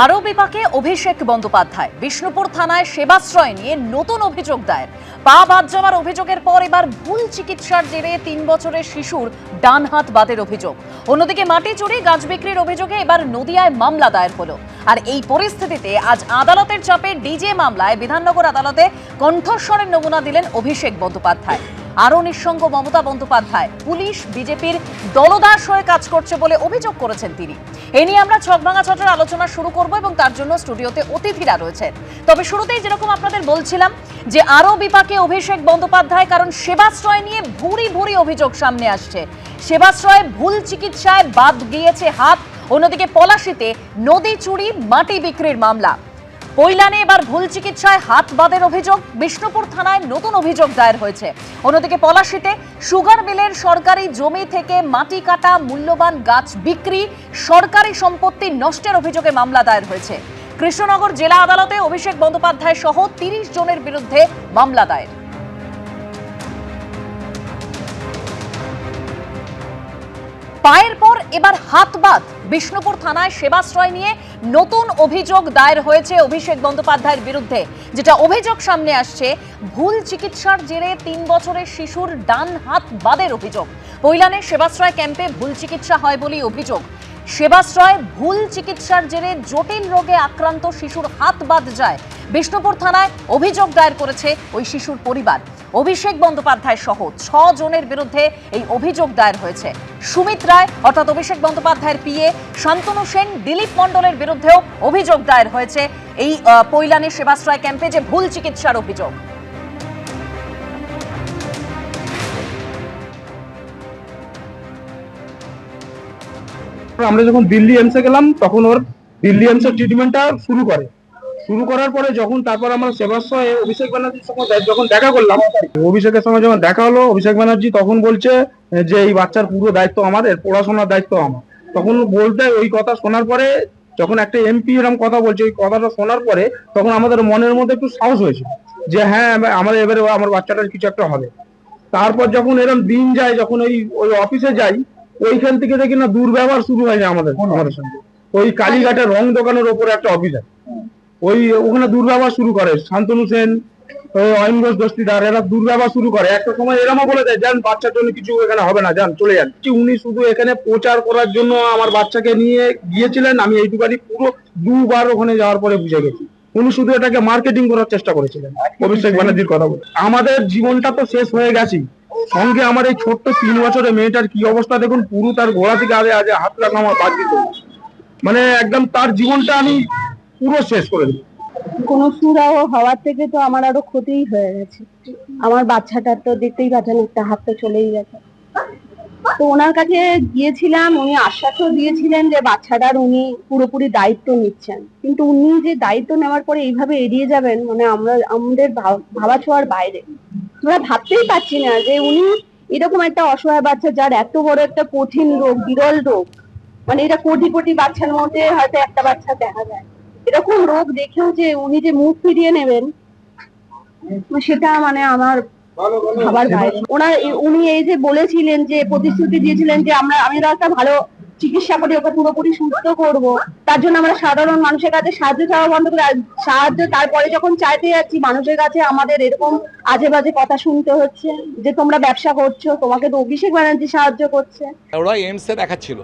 আরও বিপাকে অভিষেক বন্দ্যোপাধ্যায়। বিষ্ণুপুর থানায় সেবাশ্রয় নিয়ে নতুন অভিযোগ দায়ের। পা বাদ যাওয়ার অভিযোগের পর এবার ভুল চিকিৎসার জেরে ৩ বছরের শিশুর ডান হাত বাদের অভিযোগ। অন্যদিকে মাটি চুরি গাছ বিক্রির অভিযোগে এবার নদিয়ায় মামলা দায়ের হলো। আর এই পরিস্থিতিতে আজ আদালতের চাপে ডিজে মামলায় বিধাননগর আদালতে কণ্ঠস্বরের নমুনা দিলেন অভিষেক বন্দ্যোপাধ্যায়। আরও নিঃসঙ্গ মমতা বন্দ্যোপাধ্যায় পুলিশ বিজেপির দলদাস হয়ে কাজ করছে বলে অভিযোগ করেছেন তিনি। এ নিয়ে আমরা ছকভাঙা ছটের আলোচনা শুরু করব এবং তার জন্য স্টুডিওতে অতিথিরা রয়েছেন। তবে শুরুতেই যেরকম আপনাদের বলছিলাম যে আরও বিপাকে অভিষেক বন্দ্যোপাধ্যায়, কারণ সেবাশ্রয় নিয়ে ভুরি ভুরি অভিযোগ সামনে আসছে। সেবাশ্রয়ে ভুল চিকিৎসায় বাদ গিয়েছে হাত। অন্যদিকে পলাশীতে নদী চুরি মাটি বিক্রির মামলা। কৈলানে এবার ভুল চিকিৎসায় হাত বাদের অভিযোগ। বিষ্ণুপুর থানায় নতুন অভিযোগ দায়ের হয়েছে। অন্যদিকে পলাশীতে সুগার মিলের সরকারি জমি থেকে মাটি কাটা মূল্যবান গাছ বিক্রি, সরকারি সম্পত্তি নষ্টের অভিযোগে মামলা দায়ের হয়েছে। কৃষ্ণনগর জেলা আদালতে অভিষেক বন্দ্যোপাধ্যায় সহ ৩০ জনের বিরুদ্ধে মামলা দায়ের। পায়ের পর এবার হাত বাদ। বিষ্ণুপুর থানায় সেবাশ্রয় নিয়ে নতুন অভিযোগ দায়ের হয়েছে অভিষেক বন্দ্যোপাধ্যায়ের বিরুদ্ধে। যেটা অভিযোগ সামনে আসছে, ভুল চিকিৎসার জেরে ৩ বছরের শিশুর ডান হাত বাদের অভিযোগ। কৈলানের সেবাশ্রয় ক্যাম্পে ভুল চিকিৎসা হয় বলেই অভিযোগ। সেবাশ্রয় ভুল চিকিৎসার জেরে জটিল রোগে আক্রান্ত শিশুর হাত বাদ যায়। বিষ্ণুপুর থানায় অভিযোগ দায়ের করেছে ওই শিশুর পরিবার। অভিষেক বন্দ্যোপাধ্যায় সহ ৬ জনের বিরুদ্ধে এই অভিযোগ দায়ের হয়েছে। সুমিত রায় অর্থাৎ অভিষেক বন্দ্যোপাধ্যায়ের পিএ, শান্তনু সেন, দিলীপ মণ্ডলের বিরুদ্ধেও অভিযোগ দায়ের হয়েছে এই কৈলানের সেবাশ্রয় ক্যাম্পে যে ভুল চিকিৎসার অভিযোগ। আমরা যখন দিল্লি এমসে গেলাম তখন ওর দিল্লি এমসের ট্রিটমেন্টটা শুরু করার পরে যখন তারপর আমরা সেবাশ্রয়ে অভিষেক ব্যানার্জির সঙ্গে যখন দেখা করলাম, অভিষেকের সঙ্গে যখন দেখা হলো, অভিষেক ব্যানার্জি তখন বলছে যে এই বাচ্চার পুরো দায়িত্ব আমার, এর পড়াশোনার দায়িত্ব আমার। তখন বলতে ওই কথা শোনার পরে, যখন একটা এমপি এরকম কথা বলছে, ওই কথাটা শোনার পরে তখন আমাদের মনের মধ্যে একটু সাহস হয়েছে যে হ্যাঁ আমাদের এবারে আমার বাচ্চাটার কিছু একটা হবে। তারপর যখন এরকম দিন যায়, যখন ওই অফিসে যাই, ওইখান থেকে দেখি না দুর্ব্যবহার শুরু হয় না আমাদের সঙ্গে। ওই কালীঘাটের রং দোকানের ওপরে একটা অফিসার ওখানে দুর্ব্যবহার শুরু করে। শান্তনু সেন, অয়ন ঘোষ দস্তিদার, এরা দুর্ব্যবহার শুরু করে। একটা সময় এরমও বলে দেয়, যান বাচ্চার জন্য কিছু এখানে হবে না, যান চলে যান। উনি শুধু এখানে প্রচার করার জন্য আমার বাচ্চাকে নিয়ে গিয়েছিলেন। আমি এইটুকানি পুরো 2 বার ওখানে যাওয়ার পরে বুঝে গেছি উনি শুধু এটাকে মার্কেটিং করার চেষ্টা করেছিলেন। অভিষেক ব্যানার্জির কথা বলে আমাদের জীবনটা তো শেষ হয়ে গেছে। সঙ্গে আমার এই ছোট্ট 3 বছরের মেয়েটার কি অবস্থা দেখুন, পুরো তার গোড়া থেকে আজ হাত রাখা আমার বাদ দিত, মানে একদম তার জীবনটা আমি পুরো শেষ করে দিই। কোনো সুরাহ হওয়ার থেকে তো আমার আরো ক্ষতিই হয়ে গেছে। আমার বাচ্চাটার তো দেখতেই পাচ্ছেন, একটা হাত তো চলেই গেছে। তো ওনার কাছে গিয়েছিলাম, উনি আশ্বাসও দিয়েছিলেন যে বাচ্চাটার উনি পুরোপুরি দায়িত্ব নিচ্ছেন, কিন্তু উনি যে দায়িত্ব নেওয়ার পরে এইভাবে এড়িয়ে যাবেন, মানে আমাদের ভাবা ছোঁয়ার বাইরে। আমরা ভাবতেই পারছি না যে উনি এরকম একটা অসহায় বাচ্চা, যার এত বড় একটা কঠিন রোগ, বিরল রোগ, মানে এটা কোটি কোটি বাচ্চার মধ্যে হয়তো একটা বাচ্চা দেখা যায়, এরকম রোগ দেখেও যে উনি যে মুখ ফিরিয়ে নেবেন, সেটা মানে আমার ভাবার বাইরে। উনি এই যে বলেছিলেন, যে প্রতিশ্রুতি দিয়েছিলেন যে আমি একটা ভালো চিকিৎসা করে ওকে পুরোপুরি সুস্থ করব, তার জন্য আমরা সাধারণ মানুষের কাছে সাহায্য চাওয়া বন্ধ করে সাহায্য, তারপরে যখন চাইতে যাচ্ছি মানুষের কাছে, আমাদের এরকম আজে বাজে কথা শুনতে হচ্ছে যে তোমরা ব্যবসা করছো, তোমাকে তো অভিষেক ব্যানার্জি সাহায্য করছে। ওরা এইমসে দেখাচ্ছিল,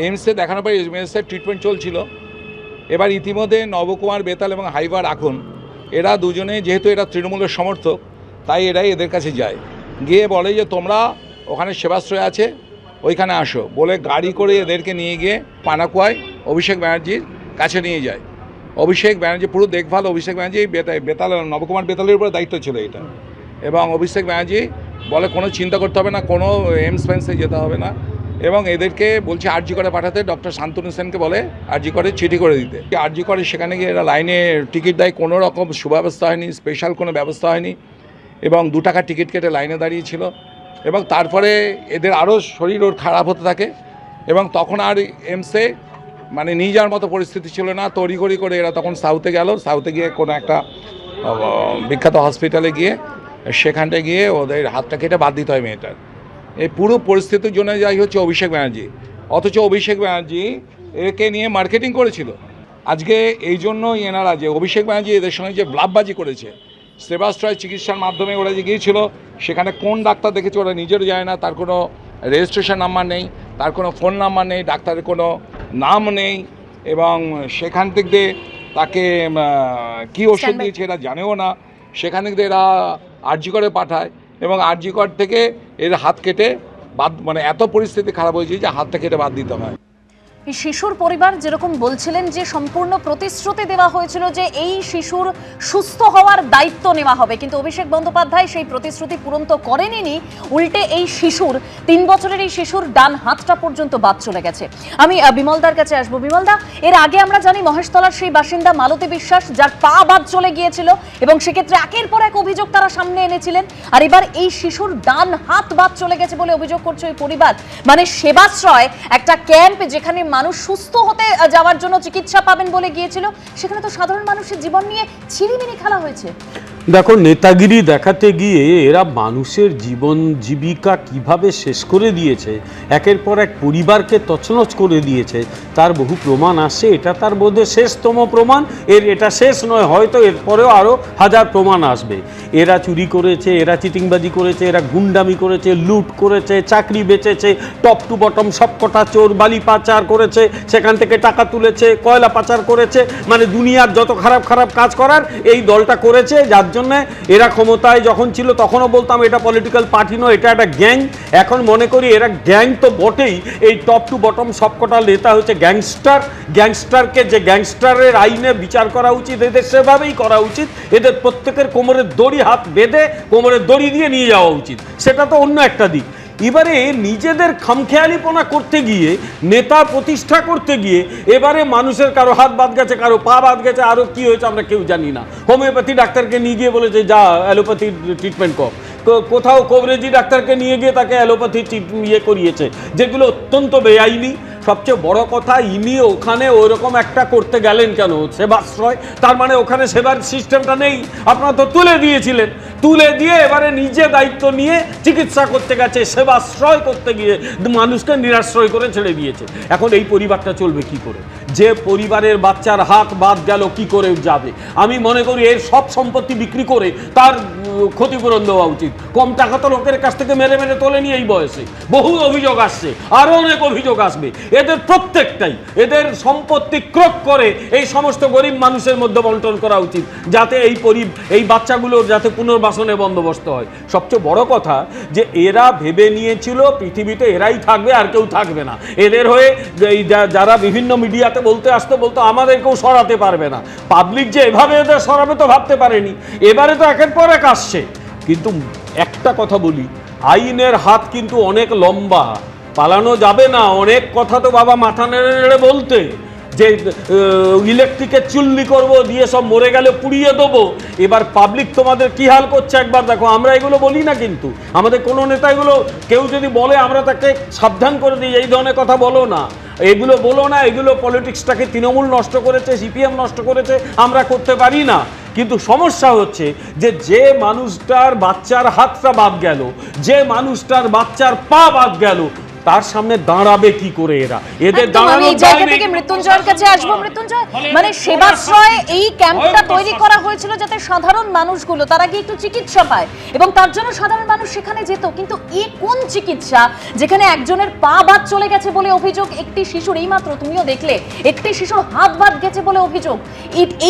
এইমসে দেখানোর পরে এইমসের ট্রিটমেন্ট চলছিল। এবার ইতিমধ্যে নবকুমার বেতাল এবং হাইবার আখুন, এরা দুজনে যেহেতু এরা তৃণমূলের সমর্থক, তাই এরাই এদের কাছে যায়, গিয়ে বলে যে তোমরা ওখানে সেবাশ্রয় আছে ওইখানে আসো, বলে গাড়ি করে এদেরকে নিয়ে গিয়ে পানাকুয়ায় অভিষেক ব্যানার্জির কাছে নিয়ে যায়। অভিষেক ব্যানার্জি পুরো দেখভাল, অভিষেক ব্যানার্জি বেতাল নবকুমার বেতালের উপরে দায়িত্ব ছিল এটা। এবং অভিষেক ব্যানার্জি বলে কোনো চিন্তা করতে হবে না, কোনো এমস ফেন্সে যেতে হবে না, এবং এদেরকে বলছে আরজি করে পাঠাতে। ডক্টর শান্তনু সেনকে বলে আরজি করে চিঠি করে দিতে। আরজি করে সেখানে গিয়ে এরা লাইনে টিকিট দেয়, কোনো রকম সুব্যবস্থা হয়নি, স্পেশাল কোনো ব্যবস্থা হয়নি, এবং 2 টাকার টিকিট কেটে লাইনে দাঁড়িয়েছিল। এবং তারপরে এদের আরও শরীর ওর খারাপ হতে থাকে, এবং তখন আর এমসে মানে নিয়ে যাওয়ার মতো পরিস্থিতি ছিল না। তড়িঘড়ি করে এরা তখন সাউথে গেল, সাউথে গিয়ে কোনো একটা বিখ্যাত হসপিটালে গিয়ে সেখানটায় গিয়ে ওদের হাতটা কেটে বাদ দিতে হয় মেয়েটার। এই পুরো পরিস্থিতির জন্য যাই হচ্ছে অভিষেক ব্যানার্জি, অথচ অভিষেক ব্যানার্জি একে নিয়ে মার্কেটিং করেছিল। আজকে এই জন্যই এনারা যে অভিষেক ব্যানার্জি এদের সঙ্গে যে ব্লাফবাজি করেছে, সেবাশ্রয় চিকিৎসার মাধ্যমে ওরা যে গিয়েছিল, সেখানে কোন ডাক্তার দেখেছে ওরা নিজেরও জানে না, তার কোনো রেজিস্ট্রেশন নাম্বার নেই, তার কোনো ফোন নাম্বার নেই, ডাক্তারের কোনো নাম নেই, এবং সেখান থেকে তাকে কী ওষুধ দিয়েছে এরা জানেও না। সেখান থেকে এরা আরজি করে পাঠায় এবং আরজি কর থেকে এর হাত কেটে বাদ, মানে এত পরিস্থিতি খারাপ হয়েছে যে হাতটা কেটে বাদ দিতে হয়। এই শিশুর পরিবার যেরকম বলছিলেন যে সম্পূর্ণ প্রতিশ্রুতি দেওয়া হয়েছিল যে এই শিশুর সুস্থ হওয়ার দায়িত্ব নেওয়া হবে, কিন্তু অভিষেক বন্দ্যোপাধ্যায় সেই প্রতিশ্রুতি পূরণ তো করেনি, উল্টে এই শিশুর 3 বছরের এই শিশুর ডান হাতটা পর্যন্ত বাদ চলে গেছে। আমি বিমলদার কাছে আসবো। বিমলদা, এর আগে আমরা জানি মহেশতলার সেই বাসিন্দা মালতী বিশ্বাস যার পা বাদ চলে গিয়েছিল এবং সেক্ষেত্রে একের পর এক অভিযোগ তারা সামনে এনেছিলেন, আর এবার এই শিশুর ডান হাত বাদ চলে গেছে বলে অভিযোগ করছে ওই পরিবার। মানে সেবাশ্রয় একটা ক্যাম্প যেখানে মানুষ সুস্থ হতে যাওয়ার জন্য চিকিৎসা পাবেন বলে গিয়েছিল, সেখানে তো সাধারণ মানুষের জীবন নিয়ে ছিনিমিনি খেলা হয়েছে। দেখো, নেতাগিরি দেখাতে গিয়ে এরা মানুষের জীবন জীবিকা কিভাবে শেষ করে দিয়েছে, একের পর এক পরিবারকে তছনছ করে দিয়েছে, তার বহু প্রমাণ আসছে। এটা তার বোধে শেষতম প্রমাণ। এটা শেষ নয়, হয়তো এরপরেও আরও হাজার প্রমাণ আসবে। এরা চুরি করেছে, এরা চিটিংবাজি করেছে, এরা গুন্ডামি করেছে, লুট করেছে, চাকরি বেচেছে, টপ টু বটম সবকটা চোর, বালি পাচার করেছে, সেখান থেকে টাকা তুলেছে, কয়লা পাচার করেছে, মানে দুনিয়ার যত খারাপ খারাপ কাজ করার এই দলটা করেছে। যার জন্য এরা ক্ষমতায় যখন ছিল তখনও বলতাম এটা পলিটিক্যাল পার্টি নয়, এটা একটা গ্যাং। এখন মনে করি এরা গ্যাং তো বটেই, এই টপ টু বটম সবকটা নেতা হচ্ছে গ্যাংস্টার। গ্যাংস্টারকে যে গ্যাংস্টারের আইনে বিচার করা উচিত, এদের সেভাবেই করা উচিত। এদের প্রত্যেকের কোমরের দড়ি, হাত বেঁধে কোমরের দড়ি দিয়ে নিয়ে যাওয়া উচিত। সেটা তো অন্য একটা দিক। এবারে নিজেদের খামখেয়ালিপনা করতে গিয়ে, নেতা প্রতিষ্ঠা করতে গিয়ে এবারে মানুষের কারো হাত বাদ গেছে, কারো পা বাদ গেছে, আরও কি হয়েছে আমরা কেউ জানি না। হোমিওপ্যাথি ডাক্তারকে নিয়ে গিয়ে বলেছে যা অ্যালোপ্যাথি ট্রিটমেন্ট কর, কোথাও কবরেজি ডাক্তারকে নিয়ে গিয়ে তাকে অ্যালোপ্যাথি করিয়েছে, যেগুলো অত্যন্ত বেআইনি। সবচেয়ে বড় কথা, ইনি ওখানে ওইরকম একটা করতে গেলেন কেন? সেবাশ্রয়, তার মানে ওখানে সেবার সিস্টেমটা নেই। আপনারা তো তুলে দিয়েছিলেন, তুলে দিয়ে এবারে নিজে দায়িত্ব নিয়ে চিকিৎসা করতে গেছে, সেবাশ্রয় করতে গিয়ে মানুষকে নিরাশ্রয় করে ছেড়ে দিয়েছে। এখন এই পরিবারটা চলবে কি করে? যে পরিবারের বাচ্চার হাত বাদ গেল, কি করে যাবে? আমি মনে করি এর সব সম্পত্তি বিক্রি করে তার ক্ষতিপূরণ দেওয়া উচিত। কম টাকা তো লোকের কাছ থেকে মেরে মেরে তোলেনি এই বয়সে। বহু অভিযোগ আসছে, আরও অনেক অভিযোগ আসবে। এদের প্রত্যেকটাই, এদের সম্পত্তি ক্রোক করে এই সমস্ত গরিব মানুষের মধ্যে বন্টন করা উচিত, যাতে এই বাচ্চাগুলোর যাতে পুনর্বাসনের বন্দোবস্ত হয়। সবচেয়ে বড় কথা যে এরা ভেবে নিয়েছিল পৃথিবীতে এরাই থাকবে, আর কেউ থাকবে না। এদের হয়ে এই যারা বিভিন্ন মিডিয়াতে বলতো আমাদেরকেও সরাতে পারবে না। পাবলিক যে এভাবে এদের সরাবে তো ভাবতে পারেনি। এবারে তো একের পর এক আসছে। কিন্তু একটা কথা বলি, আইনের হাত কিন্তু অনেক লম্বা, পালানো যাবে না। অনেক কথা তো বাবা মাথা নেড়ে নেড়ে বলতে, যে ইলেকট্রিকের চুল্লি করব, দিয়ে সব মরে গেলে পুড়িয়ে দেবো। এবার পাবলিক তোমাদের কি হাল করছে একবার দেখো। আমরা এগুলো বলি না, কিন্তু আমাদের কোনো নেতা এগুলো কেউ যদি বলে আমরা তাকে সাবধান করে দিই, এই ধরনের কথা বলো না, এগুলো বলো না। এগুলো পলিটিক্সটাকে তৃণমূল নষ্ট করেছে, সিপিএম নষ্ট করেছে, আমরা করতে পারি না। কিন্তু সমস্যা হচ্ছে যে মানুষটার বাচ্চার হাতটা বাদ গেল, যে মানুষটার বাচ্চার পা বাদ গেল, তার সামনে দাঁড়াবে কি করে এরা? এদের দাঁড়ানো জায়গা থেকে মৃত্যুঞ্জয়ের কাছে আসবো। মৃত্যুঞ্জয়, মানে সেবাশ্রয় এই ক্যাম্পটা তৈরি করা হয়েছিল যাতে সাধারণ মানুষগুলো তারা গিয়ে একটু চিকিৎসা পায়, এবং তার জন্য সাধারণ মানুষ সেখানে যেত। কিন্তু এই কোন চিকিৎসা যেখানে একজনের পা বাদ চলে গেছে বলে অভিযোগ, একটি শিশুর, এইমাত্র তুমিও দেখলে একটি শিশুর হাত বাদ গেছে বলে অভিযোগ।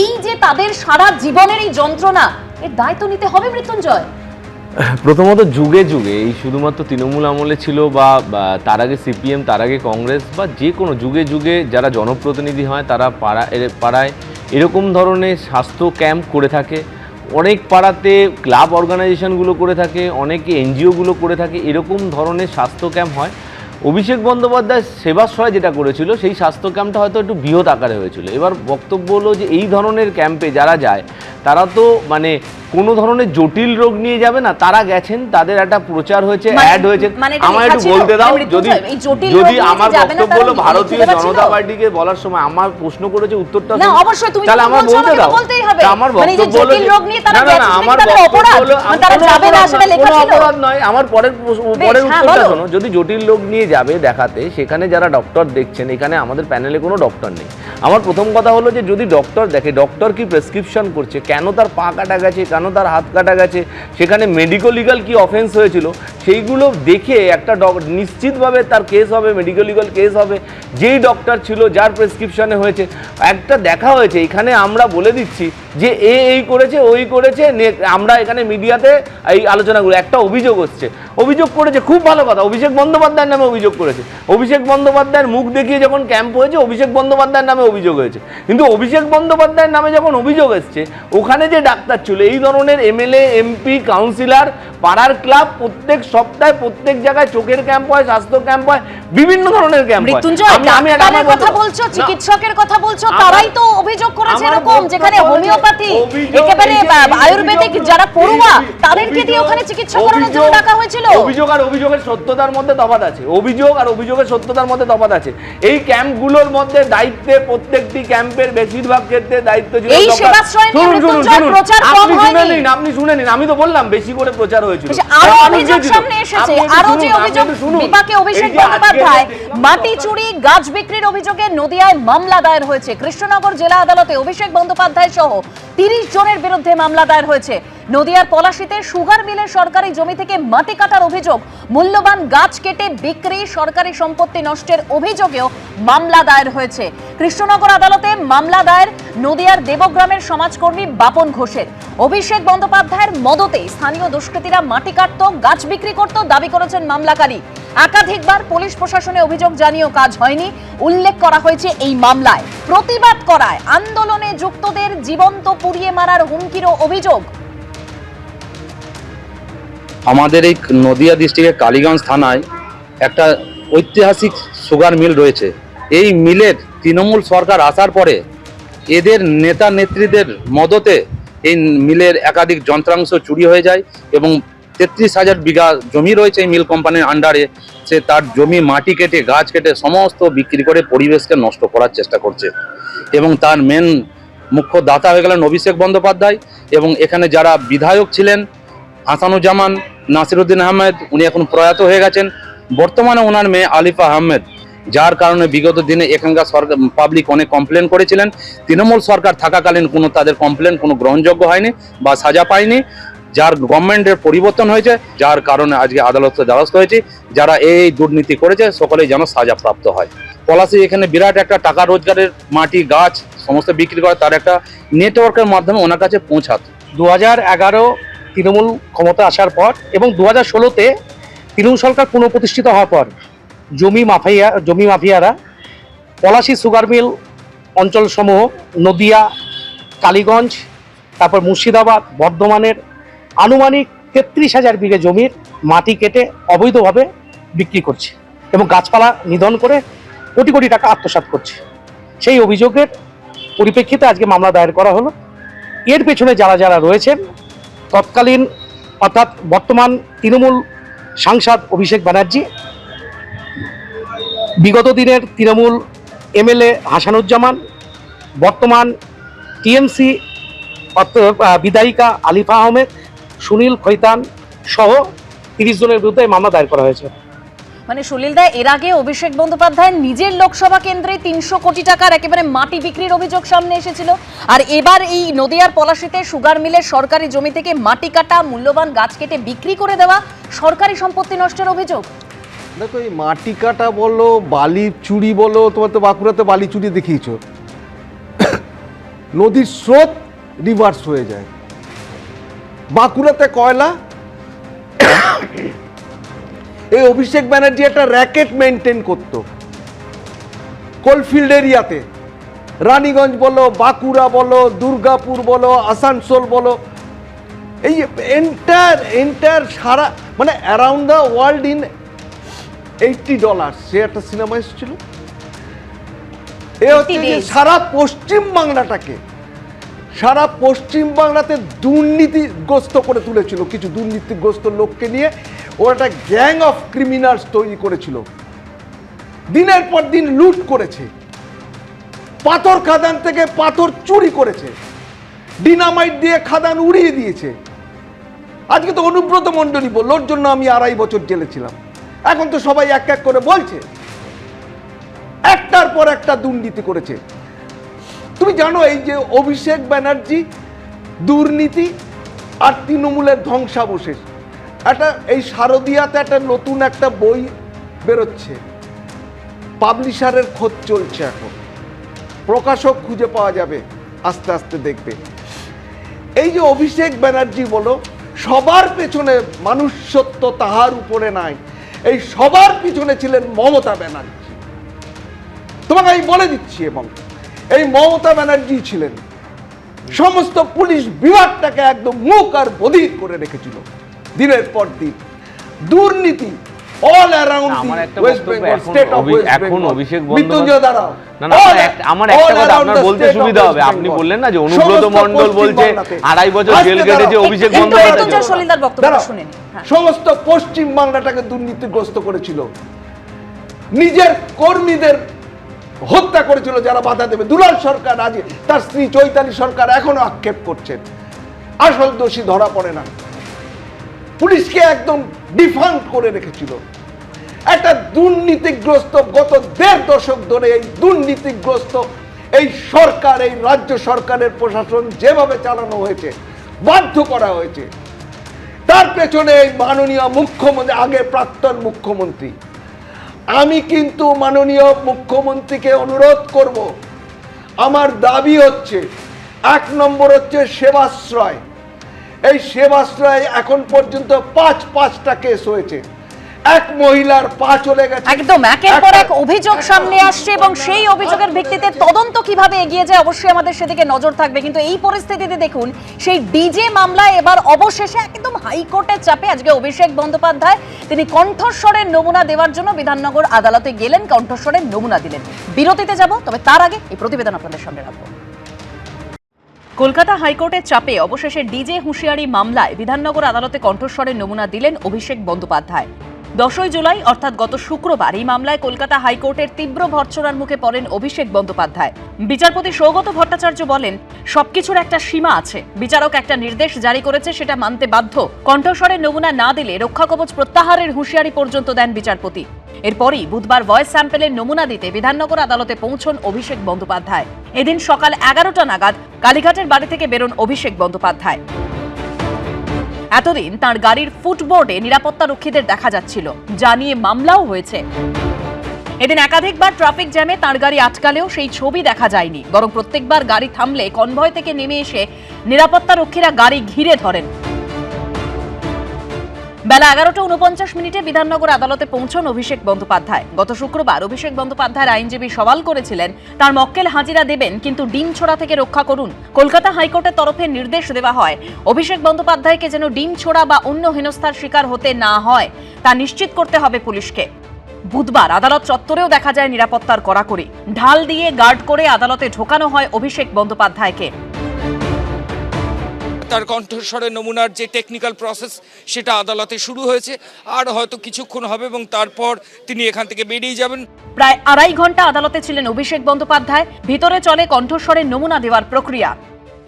এই যে তাদের সারা জীবনের এই যন্ত্রণা, এর দায় তো নিতে হবে মৃত্যুঞ্জয়। প্রথমত যুগে যুগে এই শুধুমাত্র তৃণমূল আমলে ছিল বা তার আগে সিপিএম, তার আগে কংগ্রেস, বা যে কোনো যুগে যুগে যারা জনপ্রতিনিধি হয় তারা পাড়ায় এরকম ধরনের স্বাস্থ্য ক্যাম্প করে থাকে। অনেক পাড়াতে ক্লাব অর্গানাইজেশনগুলো করে থাকে, অনেকে এনজিওগুলো করে থাকে, এরকম ধরনের স্বাস্থ্য ক্যাম্প হয়। অভিষেক বন্দ্যোপাধ্যায় সেবাশ্রয় যেটা করেছিল সেই স্বাস্থ্য ক্যাম্পটা হয়তো একটু বৃহৎ আকারে হয়েছিল। এবার বক্তব্য হলো যে এই ধরনের ক্যাম্পে যারা যায় তারা তো মানে কোনো ধরনের জটিল রোগ নিয়ে যাবে না, তারা গেছেন, তাদের একটা প্রচার হয়েছে, অ্যাড হয়েছে। আমার একটু বলতে দাও, যদি আমার বক্তব্য হলো ভারতীয় জনতা পার্টিকে বলার সময় আমার প্রশ্ন করেছে উত্তরটা তাহলে আমার বলতে দাও। আমার বক্তব্য হলো না, আমার বক্তব্য হলো কোনো অপরাধ নয়। আমার পরের উত্তরটা শোনো, যদি জটিল রোগ নিয়ে যাবে দেখাতে, সেখানে যারা ডক্টর দেখছেন, এখানে আমাদের প্যানেলে কোনো ডক্টর নেই। আমার প্রথম কথা হলো যে যদি ডক্টর দেখে, ডক্টর কি প্রেসক্রিপশন করছে, কেন তার পা কাটা গেছে, কেন তার হাত কাটা গেছে, সেখানে মেডিকো লিগাল কি অফেন্স হয়েছিল, সেইগুলো দেখে একটা নিশ্চিতভাবে তার কেস হবে, মেডিকো লিগাল কেস হবে। যেই ডক্টর ছিল, যার প্রেসক্রিপশনে হয়েছে, একটা দেখা হয়েছে। এখানে আমরা বলে দিচ্ছি যে এই করেছে, ওই করেছে, আমরা এখানে মিডিয়াতে এই আলোচনাগুলো, একটা অভিযোগ হচ্ছে, অভিযোগ করেছে, খুব ভালো কথা, অভিষেক বন্দ্যোপাধ্যায়ের নামে অভিযোগ করেছে। অভিষেক বন্দ্যোপাধ্যায়ের মুখ দেখিয়ে যখন ক্যাম্প হয়েছে, অভিষেক বন্দ্যোপাধ্যায়ের নামে অভিযোগ হয়েছে। কিন্তু অভিষেক বন্দ্যোপাধ্যায়ের নামে যখন অভিযোগ এসছে, ওখানে যে ডাক্তার ছিল, এই ধরনের এমএলএ, এমপি, কাউন্সিলর, পাড়ার ক্লাব, প্রত্যেক সপ্তাহে প্রত্যেক জায়গায় চোখের ক্যাম্প হয়, স্বাস্থ্য ক্যাম্প হয়, বিভিন্ন ধরনের ক্যাম্প হয়। আমি ডাক্তারের কথা বলছো, চিকিৎসকের কথা বলছো, তারাই তো অভিযোগ করেছে এরকম, যেখানে হোমিওপ্যাথি, একেবারে আয়ুর্বেদিক যারা পড়ুয়া, তাদেরকে দিয়ে ওখানে চিকিৎসা করানোর জন্য ডাকা হয়েছিল। অভিযোগ আর অভিযোগের সত্যতার মধ্যে তফাৎ আছে, অভিযোগ আর অভিযোগের সত্যতার মধ্যে তফাৎ আছে। এই ক্যাম্পগুলোর মধ্যে দায়িত্বে, প্রত্যেকটি ক্যাম্পের বেশিরভাগ ক্ষেত্রে দায়িত্ব ছিল। এই সেবাশ্রয় নিয়ে মৃত্যুঞ্জয় প্রচার কম হয়নি। আপনি শুনে নিন, আমি তো বললাম বেশি করে প্রচার হয়েছিল। আরো অভিযোগ সামনে এসেছে, আরো যে অভিযোগ বিপাকে অভিষেক বন্দ্যোপাধ্যায় মাটি চুরি, গাছ বিক্রির অভিযোগে নদিয়ায় মামলা দায়ের হয়েছে। কৃষ্ণনগর জেলা আদালতে অভিষেক বন্দ্যোপাধ্যায় সহ 30 জনের বিরুদ্ধে মামলা দায়ের হয়েছে। নদিয়ার পলাশীতে সুগার মিলের সরকারি জমি থেকে মাটি কাটার অভিযোগ, মূল্যবান গাছ কেটে বিক্রি, সরকারি সম্পত্তি নষ্টের অভিযোগেও মামলা দায়ের হয়েছে। কৃষ্ণনগর আদালতে মামলা দায়ের নদিয়ার দেবগ্রামের সমাজকর্মী বাপন ঘোষের। অভিষেক বন্দ্যোপাধ্যায়ের মদতে স্থানীয় দুষ্কৃতীরা মাটি কাটত, গাছ বিক্রি করত দাবি করেছেন মামলাকারী। একাধিকবার পুলিশ প্রশাসনে অভিযোগ জানিয়েও কাজ হয়নি উল্লেখ করা হয়েছে এই মামলায়। প্রতিবাদ করায় আন্দোলনে যুক্তদের জীবন্ত পুড়িয়ে মারার হুমকিরও অভিযোগ। আমাদের এই নদিয়া ডিস্ট্রিক্টের কালীগঞ্জ থানায় একটা ঐতিহাসিক সুগার মিল রয়েছে। এই মিলের তৃণমূল সরকার আসার পরে এদের নেতা নেত্রীদের মদতে এই মিলের একাধিক যন্ত্রাংশ চুরি হয়ে যায় এবং 33,000 বিঘা জমি রয়েছে এই মিল কোম্পানির আন্ডারে। সে তার জমি মাটি কেটে, গাছ কেটে সমস্ত বিক্রি করে পরিবেশকে নষ্ট করার চেষ্টা করছে এবং তার মেন মুখ্য দাতা হয়ে গেলেন অভিষেক বন্দ্যোপাধ্যায়। এবং এখানে যারা বিধায়ক ছিলেন, হাসানুজ্জামান, নাসিরউদ্দিন আহমেদ, উনি এখন প্রয়াত হয়ে গেছেন। বর্তমানে ওনার মেয়ে আলিফা আহমেদ, যার কারণে বিগত দিনে এখানকার সরকার পাবলিক অনেক কমপ্লেন করেছিলেন। তৃণমূল সরকার থাকাকালীন কোনো তাদের কমপ্লেন কোনো গ্রহণযোগ্য হয়নি বা সাজা পায়নি। যার গভর্নমেন্টের পরিবর্তন হয়েছে, যার কারণে আজকে আদালতে দ্বারস্থ হয়েছে, যারা এই দুর্নীতি করেছে সকলেই যেন সাজা প্রাপ্ত হয়। পলাশী এখানে বিরাট একটা টাকা রোজগারের, মাটি গাছ সমস্ত বিক্রি করে তার একটা নেটওয়ার্কের মাধ্যমে ওনার কাছে পৌঁছাত। 2011 তৃণমূল ক্ষমতা আসার পর এবং 2016-তে তৃণমূল সরকার পুনঃপ্রতিষ্ঠিত হওয়ার পর জমি মাফিয়ারা পলাশী সুগার মিল অঞ্চলসমূহ, নদিয়া, কালীগঞ্জ, তারপর মুর্শিদাবাদ, বর্ধমানের আনুমানিক 33,000 বিঘে জমির মাটি কেটে অবৈধভাবে বিক্রি করছে এবং গাছপালা নিধন করে কোটি কোটি টাকা আত্মসাৎ করছে। সেই অভিযোগের পরিপ্রেক্ষিতে আজকে মামলা দায়ের করা হলো। এর পেছনে যারা যারা রয়েছেন, তৎকালীন অর্থাৎ বর্তমান তৃণমূল সাংসদ অভিষেক ব্যানার্জি, বিগত দিনের তৃণমূল এমএলএ হাসানুজ্জামান, বর্তমান টিএমসি বিধায়িকা আলিফা আহমেদ, সুনীল খৈতান সহ 30 জনের বিরুদ্ধে মামলা দায়ের করা হয়েছে। মানে সুনীল দা, এর আগে অভিষেক বন্দ্যোপাধ্যায় নিজের লোকসভা কেন্দ্রে 300 কোটি টাকার একেবারে মাটি বিক্রির অভিযোগ সামনে এসেছিল, আর এবার এই নদিয়ার পলাশীতে সুগার মিলের সরকারি জমি থেকে মাটি কাটা, মূল্যবান গাছ কেটে বিক্রি করে দেওয়া, সরকারি সম্পত্তি নষ্টের অভিযোগ। দেখো, এই মাটি কাটা বলো, বালি চুরি বলো, তোমার তো বাঁকুড়াতে বালি চুরি দেখিয়েছ, নদীর স্রোত রিভার্স হয়ে যায়। বাঁকুড়াতে কয়লা, এই অভিষেক ব্যানার্জি একটা র্যাকেট মেনটেন করত কোলফিল্ড এরিয়াতে, রানীগঞ্জ বলো, বাঁকুড়া বলো, দুর্গাপুর বলো, আসানসোল বলো, এই এন্টায়ার সারা মানে অ্যারাউন্ড দ্য ওয়ার্ল্ড ইন $80 সে একটা সিনেমা এসেছিল। এ হচ্ছে যে সারা পশ্চিম বাংলাটাকে সারা পশ্চিমবাংলাতে দুর্নীতিগ্রস্ত করে তুলেছিল, কিছু দুর্নীতিগ্রস্ত লোককে নিয়ে ও একটা গ্যাং অফ ক্রিমিনালস তৈরি করেছিল। দিনের পর দিন লুট করেছে, পাথর খাদান থেকে পাথর চুরি করেছে, ডিনামাইট দিয়ে খাদান উড়িয়ে দিয়েছে। আজকে তো অনুব্রত মণ্ডলী বলল ওর জন্য আমি 2.5 বছর জেলে ছিলাম। এখন তো সবাই এক এক করে বলছে, একটার পর একটা দুর্নীতি করেছে। তুমি জানো এই যে অভিষেক ব্যানার্জি, দুর্নীতি আর তৃণমূলের ধ্বংসাবশেষ, এই শারদিয়াতে একটা নতুন একটা বই বেরোচ্ছে, পাবলিশারের খোঁজ চলছে, এখন প্রকাশক খুঁজে পাওয়া যাবে, আস্তে আস্তে দেখবে। এই যে অভিষেক ব্যানার্জি বলো, সবার পেছনে মানুষ্যত্ব তাহার উপরে নাই, এই সবার পিছনে ছিলেন মমতা ব্যানার্জি। তোমাকে আমি বলে দিচ্ছি, এবং এই মমতা ব্যানার্জি ছিলেন সমস্ত পুলিশ বিভাগটাকে একদম মুখ আর বধির করে রেখেছিল দিনের পর দিন। দুর্নীতি all around West Bengal, state of West Bengal. Abhishek Mrityunjay দাঁড়াও, আমার একটা কথা আপনার বলতে সুবিধা হবে, আপনি বললেন না যে অনুব্রত মণ্ডল বলছে 2.5 বছর জেল কেটেছে অভিষেক বন্দ্যোপাধ্যায়, সমস্ত পশ্চিম বাংলাটাকে দুর্নীতিগ্রস্ত করেছিল, নিজের কর্মীদের হত্যা করেছিল যারা বাধা দেবে। দুলাল সরকার, আজ তার স্ত্রী চৈতালি সরকার এখনো আক্ষেপ করছেন, আসল দোষী ধরা পড়ে না। পুলিশকে একদম ডিফাঙ্ক করে রেখেছিল। একটা দুর্নীতিগ্রস্ত, গত 1.5 দশক ধরে এই দুর্নীতিগ্রস্ত এই সরকার, এই রাজ্য সরকারের প্রশাসন যেভাবে চালানো হয়েছে, বাধ্য করা হয়েছে, তার পেছনে এই মাননীয় মুখ্যমন্ত্রী, আগে প্রাক্তন মুখ্যমন্ত্রী। আমি কিন্তু মাননীয় মুখ্যমন্ত্রীকে অনুরোধ করব, আমার দাবি হচ্ছে 1 নম্বর হচ্ছে সেবাশ্রয়। এই সেবাশ্রয় এখন পর্যন্ত 5টা কেস হয়েছে, এক মহিলার পা চলে গেছে। একদম একের পর এক অভিযোগ সামনে আসছে এবং সেই অভিযোগের ভিত্তিতে তদন্ত কিভাবে এগিয়ে যায় অবশ্যই আমাদের সেদিকে নজর থাকবে। কিন্তু এই পরিস্থিতিতে দেখুন, সেই ডিজে মামলায় এবার অবশেষে একদম হাইকোর্টের চাপে আজকে অভিষেক বন্দ্যোপাধ্যায় তিনি কণ্ঠস্বরের নমুনা দেওয়ার জন্য বিধাননগর আদালতে গেলেন, কণ্ঠস্বরের নমুনা দিলেন। বিরতিতে যাব, তবে তার আগে এই প্রতিবেদন আপনাদের সামনে রাখবো। কলকাতা হাইকোর্টের চাপে অবশেষে ডিজে হুঁশিয়ারি মামলায় বিধাননগর আদালতে কণ্ঠস্বরের নমুনা দিলেন অভিষেক বন্দ্যোপাধ্যায়। 10 জুলাই অর্থাৎ গত শুক্রবার এই মামলায় কলকাতা হাইকোর্টের তীব্র ভর্ৎসনার মুখে পড়েন অভিষেক বন্দ্যোপাধ্যায়। বিচারপতি সৌগত ভট্টাচার্য বলেন, সবকিছুর একটা সীমা আছে, বিচারক একটা নির্দেশ জারি করেছে, সেটা মানতে বাধ্য। কণ্ঠস্বরের নমুনা না দিলে রক্ষাকবচ প্রত্যাহারের হুঁশিয়ারি পর্যন্ত দেন বিচারপতি। এরপরই বুধবার ভয়েস স্যাম্পেলের নমুনা দিতে বিধাননগর আদালতে পৌঁছন অভিষেক বন্দ্যোপাধ্যায়। এদিন সকাল 11টা নাগাদ কালীঘাটের বাড়ি থেকে বেরোন অভিষেক বন্দ্যোপাধ্যায়। এতদিন তার গাড়ির ফুটবোর্ডে নিরাপত্তা রক্ষীদের দেখা যাচ্ছিল, যা নিয়ে মামলাও হয়েছে। এদিন একাধিকবার ট্রাফিক জ্যামে তার গাড়ি আটকালেও সেই ছবি দেখা যায়নি, বরং প্রত্যেকবার গাড়ি থামলে কনভয় থেকে নেমে এসে নিরাপত্তা রক্ষীরা গাড়ি ঘিরে ধরেন। বেলা 11:49 বিধাননগর আদালতে পৌঁছন অভিষেক বন্দ্যোপাধ্যায়। গত শুক্রবার অভিষেক বন্দ্যোপাধ্যায়ের আইনজীবী সওয়াল করেছিলেন তার মক্কেল হাজিরা দেবেন, কিন্তু ডিম ছোড়া থেকে রক্ষা করুন। কলকাতা হাইকোর্টের তরফে নির্দেশ দেওয়া হয় অভিষেক বন্দ্যোপাধ্যায়কে যেন ডিম ছোড়া বা অন্য হেনস্থার শিকার হতে না হয় তা নিশ্চিত করতে হবে পুলিশকে। বুধবার আদালত চত্বরেও দেখা যায় নিরাপত্তার কড়াকড়ি, ঢাল দিয়ে গার্ড করে আদালতে ঢোকানো হয় অভিষেক বন্দ্যোপাধ্যায়কে। তার কণ্ঠস্বরের নমুনার যে টেকনিক্যাল প্রসেস সেটা আদালতে শুরু হয়েছে, আর হয়তো কিছুক্ষণ হবে এবং তারপর তিনি এখান থেকে বেরিয়ে যাবেন। প্রায় 2.5 ঘন্টা আদালতে ছিলেন অভিষেক বন্দ্যোপাধ্যায়। ভিতরে চলে কণ্ঠস্বরের নমুনা দেওয়ার প্রক্রিয়া।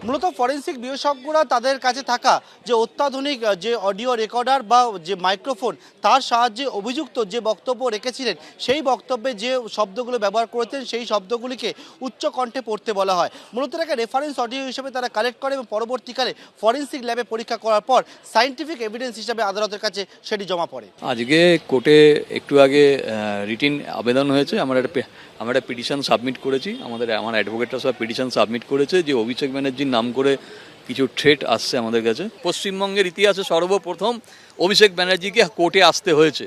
মূলত ফরেন্সিক বিশেষজ্ঞরা তাদের কাছে থাকা যে অত্যাধুনিক যে অডিও রেকর্ডার বা যে মাইক্রোফোন, তার সাহায্যে অভিযুক্ত যে বক্তব্য রেখেছিলেন সেই বক্তব্যে যে শব্দগুলো ব্যবহার করেছেন সেই শব্দগুলিকে উচ্চ কণ্ঠে পড়তে বলা হয়। মূলত এটাকে রেফারেন্স অডিও হিসেবে তারা কালেক্ট করে এবং পরবর্তীকালে ফরেন্সিক ল্যাবে পরীক্ষা করার পর সায়েন্টিফিক এভিডেন্স হিসাবে আদালতের কাছে সেটি জমা পড়ে। আজকে কোর্টে একটু আগে রিটিন আবেদন হয়েছে, আমরা একটা পিটিশন সাবমিট করেছি, আমার অ্যাডভোকেটরা সব পিটিশন সাবমিট করেছে যে অভিষেক ব্যানার্জির নাম করে কিছু থ্রেট আসছে আমাদের কাছে। পশ্চিমবঙ্গের ইতিহাসে সর্বপ্রথম অভিষেক ব্যানার্জিকে কোর্টে আসতে হয়েছে,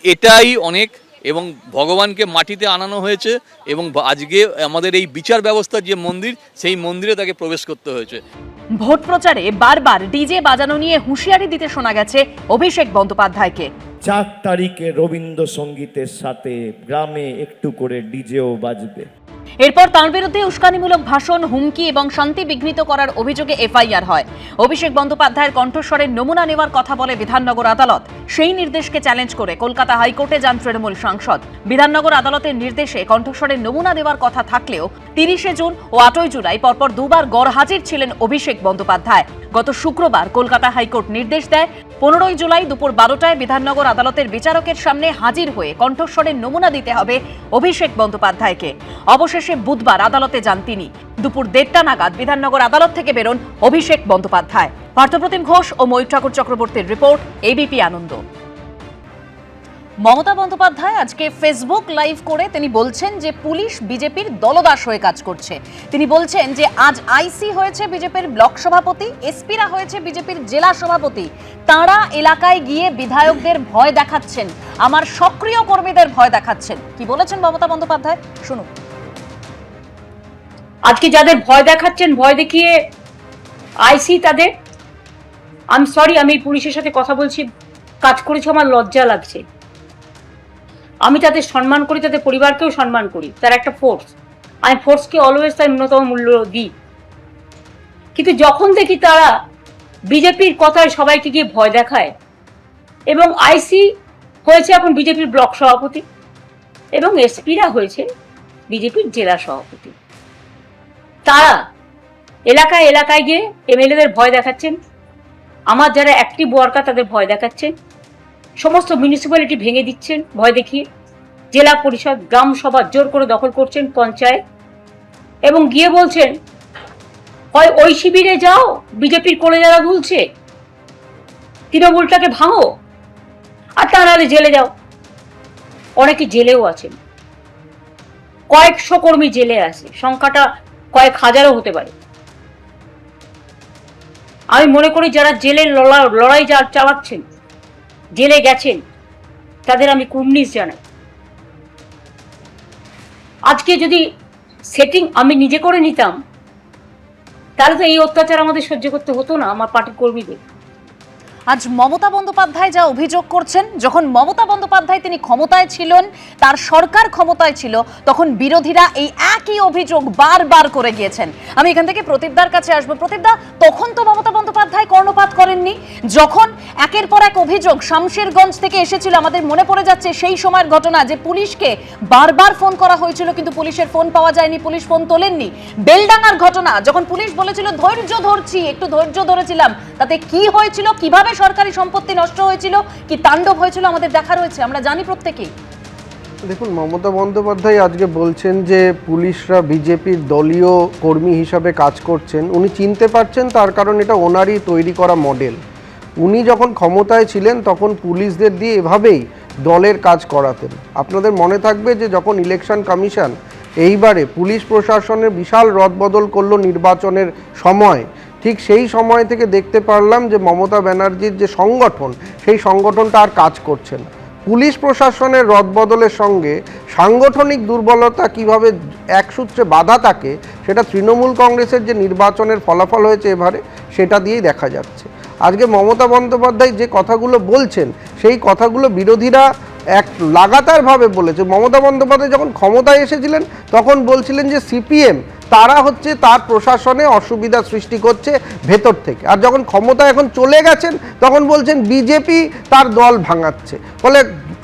এটাই অনেক, এবং ভগবানকে মাটিতে আনানো হয়েছে এবং আজকে আমাদের এই বিচার ব্যবস্থার যে মন্দির, সেই মন্দিরে তাকে প্রবেশ করতে হয়েছে। ভোট প্রচারে বারবার ডিজে বাজানো নিয়ে হুঁশিয়ারি দিতে শোনা গেছে অভিষেক বন্দ্যোপাধ্যায়কে। 4 তারিখে রবীন্দ্রসঙ্গীতের সাথে গ্রামে একটু করে ডিজেও বাজবে। এরপর তাঁর বিরুদ্ধে উস্কানিমূলক ভাষণ, হুমকি এবং শান্তি বিঘ্নিত করার অভিযোগে এফআইআর হয়। অভিষেক বন্দ্যোপাধ্যায়ের কণ্ঠস্বরের নমুনা নেওয়ার কথা বলে বিধাননগর আদালত। সেই নির্দেশকে চ্যালেঞ্জ করে কলকাতা হাইকোর্টে যান তৃণমূল সাংসদ। বিধাননগর আদালতের নির্দেশে কণ্ঠস্বরের নমুনা দেওয়ার কথা থাকলেও 30শে জুন ও 8ই জুলাই পরপর দুবার গড়হাজির ছিলেন অভিষেক বন্দ্যোপাধ্যায়। গত শুক্রবার কলকাতা হাইকোর্ট নির্দেশ দেয় 15ই জুলাই দুপুর 12টায় বিধাননগর আদালতের বিচারকের সামনে হাজির হয়ে কণ্ঠস্বরের নমুনা দিতে হবে অভিষেক বন্দ্যোপাধ্যায়কে। অবশেষে বুধবার আদালতে যান তিনি। দুপুর 1:30 নাগাদ বিধাননগর আদালত থেকে বেরোন অভিষেক বন্দ্যোপাধ্যায়। পার্থপ্রতিম ঘোষ ও ময়ূর ঠাকুর চক্রবর্তীর রিপোর্ট, এবিপি আনন্দ। মমতা বন্দ্যোপাধ্যায় আজকে ফেসবুক লাইভ করে তিনি বলছেন যে পুলিশ বিজেপির দলদাস হয়ে কাজ করছে। তিনি বলছেন যে আজ আইসি হয়েছে বিজেপির ব্লক সভাপতি, এসপিরা হয়েছে বিজেপির জেলা সভাপতি। তাঁরা এলাকায় গিয়ে বিধায়কদের ভয় দেখাচ্ছেন, আমার সক্রিয় কর্মীদের ভয় দেখাচ্ছেন। কি বলেছেন মমতা বন্দ্যোপাধ্যায়, শুনুন। আজকে যাদের ভয় দেখাচ্ছেন, ভয় দেখিয়ে আইসি তাদের, আমি সরি, আমি পুলিশের সাথে কথা বলছি, কাজ করেছি, আমার লজ্জা লাগছে। আমি তাদের সম্মান করি, তাদের পরিবারকেও সম্মান করি, তার একটা ফোর্স। আমি ফোর্সকে অলওয়েজ তার ন্যূনতম মূল্য দিই। কিন্তু যখন দেখি তারা বিজেপির কথায় সবাইকে গিয়ে ভয় দেখায়, এবং আইসি হয়েছে এখন বিজেপির ব্লক সভাপতি এবং এসপিরা হয়েছে বিজেপির জেলা সভাপতি, তারা এলাকায় এলাকায় গিয়ে এমএলএদের ভয় দেখাচ্ছেন, আমার যারা অ্যাক্টিভ ওয়ার্কার তাদের ভয় দেখাচ্ছেন, সমস্ত মিউনিসিপ্যালিটি ভেঙে দিচ্ছেন ভয় দেখিয়ে, জেলা পরিষদ, গ্রাম সভা জোর করে দখল করছেন, পঞ্চায়েত, এবং গিয়ে বলছেন হয় ওই শিবিরে যাও, বিজেপির কোলে যারা দুলছে, তৃণমূলটাকে ভাঙো, আর তা নাহলে জেলে যাও। অনেকে জেলেও আছেন, কয়েকশো কর্মী জেলে আছে, সংখ্যাটা কয়েক হাজারও হতে পারে। আমি মনে করি যারা জেলের লড়াই চালাচ্ছেন, জেলে গেছেন, তাদের আমি কুর্নিশ জানাই। আজকে যদি সেটিং আমি নিজে করে নিতাম, তাহলে তো এই অত্যাচার আমাদের সহ্য করতে হতো না, আমার পার্টির কর্মীদের। আজ মমতা বন্দ্যোপাধ্যায় যা অভিযোগ করছেন, যখন মমতা বন্দ্যোপাধ্যায় তিনি ক্ষমতায় ছিলেন, তার সরকার ক্ষমতায় ছিল, তখন বিরোধীরা এই একই অভিযোগ বারবার করে গিয়েছেন। আমি এখান থেকে প্রদীপদার কাছে আসবো। প্রদীপদা, তখন তো মমতা বন্দ্যোপাধ্যায় কর্ণপাত করেননি। যখন একের পর এক অভিযোগ শামশেরগঞ্জ থেকে এসেছিল, আমাদের মনে পড়ে যাচ্ছে সেই সময়ের ঘটনা যে পুলিশকে বারবার ফোন করা হয়েছিল কিন্তু পুলিশের ফোন পাওয়া যায়নি, পুলিশ ফোন তোলেননি। বেলডাঙ্গার ঘটনা, যখন পুলিশ বলেছিল ধৈর্য ধরছি, একটু ধৈর্য ধরেছিলাম, তাতে কি হয়েছিল, কিভাবে সরকারি সম্পত্তি নষ্ট হয়েছিল, কি তাণ্ডব হয়েছিল, আমাদের দেখা রয়েছে, আমরা জানি প্রত্যেকেই। দেখুন, মমতা বন্দ্যোপাধ্যায় আজকে বলছেন যে পুলিশরা বিজেপির দলীয় কর্মী হিসাবে কাজ করছেন। উনি চিনতে পারছেন, তার কারণ এটা ওনারই তৈরি করা মডেল। উনি যখন ক্ষমতায় ছিলেন তখন পুলিশদের দিয়ে এভাবেই দলের কাজ করাতেন। আপনাদের মনে থাকবে যে যখন ইলেকশন কমিশন এইবারে পুলিশ প্রশাসনের বিশাল রদবদল করলো নির্বাচনের সময়, ঠিক সেই সময় থেকে দেখতে পারলাম যে মমতা ব্যানার্জির যে সংগঠন, সেই সংগঠনটা আর কাজ করছে না। পুলিশ প্রশাসনের রদবদলের সঙ্গে সাংগঠনিক দুর্বলতা কিভাবে একসূত্রে বাধা থাকে, সেটা তৃণমূল কংগ্রেসের যে নির্বাচনের ফলাফল হয়েছে এবারে, সেটা দিয়েই দেখা যাচ্ছে। আজকে মমতা বন্দ্যোপাধ্যায় যে কথাগুলো বলছেন, সেই কথাগুলো বিরোধীরা এক লাগাতারভাবে বলেছে। মমতা বন্দ্যোপাধ্যায় যখন ক্ষমতায় এসেছিলেন তখন বলছিলেন যে সিপিএম তারা হচ্ছে তার প্রশাসনে অসুবিধা সৃষ্টি করছে ভেতর থেকে, আর যখন ক্ষমতা এখন চলে গেছেন তখন বলছেন বিজেপি তার দল ভাঙাচ্ছে। ফলে